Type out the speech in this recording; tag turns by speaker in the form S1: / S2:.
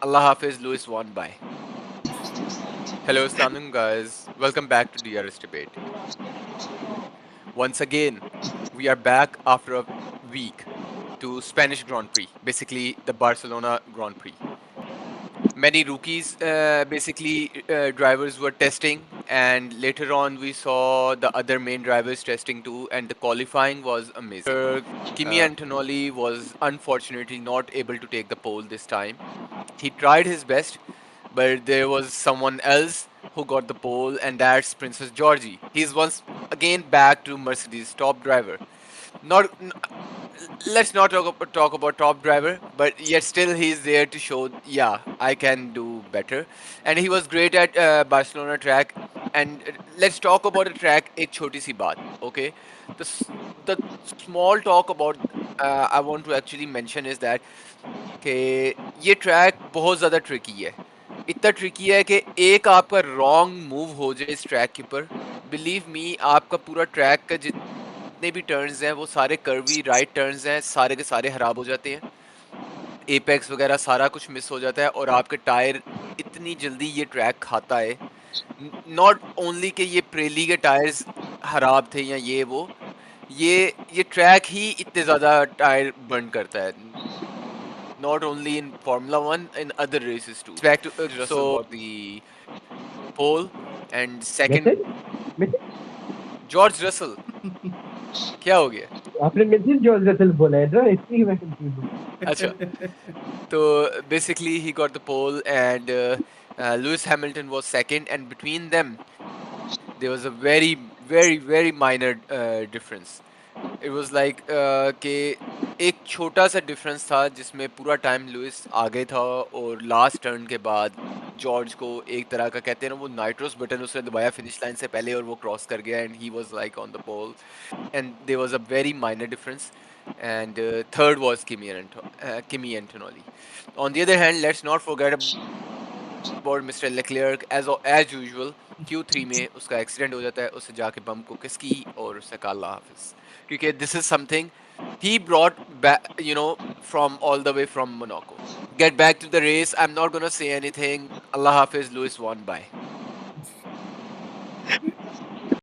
S1: Allah Hafiz, Lewis won by. Hello, Assalamualaikum guys. Welcome back to DRS Debate. Once again, we are back after a week to Spanish Grand Prix, basically the Barcelona Grand Prix. Many rookies, drivers were testing, and later on we saw the other main drivers testing too, and the qualifying was amazing. Kimi Antonelli was unfortunately not able to take the pole this time. He tried his best, but there was someone else who got the pole, and that's Princess Georgie. He's once again back to Mercedes top driver. Not let's not talk about top driver, but yet still he's there to show, yeah, I can do better. And he was great at Barcelona track. And let's talk about the track. एक छोटी सी बात, okay? The s- the small talk about I want to actually mention is that कि ये track बहुत ज़्यादा tricky है. इतना tricky है कि एक आपका रॉन्ग मूव हो जाए इस ट्रैक के ऊपर, बिलीव मी, आपका पूरा ट्रैक का जितने भी टर्न्स हैं वो सारे कर्वी राइट टर्न्स हैं, सारे के सारे खराब हो जाते हैं. एपेक्स वगैरह सारा कुछ मिस हो जाता है और आपके टायर इतनी जल्दी ये ट्रैक खाता है. नॉट ओनली कि ये प्रेली के टायर्स खराब थे या ये ट्रैक ही इतने ज़्यादा टायर बर्न करता है. Not only in Formula One, in other races too. Back to Russell got the pole, and second
S2: Mrs Mrs
S1: George Russell. क्या हो गया?
S2: आपने मिसेज जॉर्ज रसल बोला है ना, इसलिए मैं कंफ्यूज हूँ.
S1: अच्छा, तो basically he got the pole, and Lewis Hamilton was second, and between them there was a very minor difference. It was like कि एक छोटा सा डिफरेंस था जिसमें पूरा टाइम लुइस आगे था, और लास्ट टर्न के बाद जॉर्ज को एक तरह का कहते हैं ना, वो नाइट्रोस बटन उसने दबाया फिनिश लाइन से पहले और वो क्रॉस कर गया, and he was like on the pole, and there was a very minor difference. And third was Kimi Antonelli. On the other hand, let's not forget about Mr. Leclerc. As usual, Q3 में उसका accident हो जाता है, उससे जाके बम को किस की और उससे कहा अल्लाह हाफिज, क्योंकि this is something he brought back, from all the way from Monaco. Get back to the race. I'm not gonna say anything. Allah Hafiz, Lewis won by.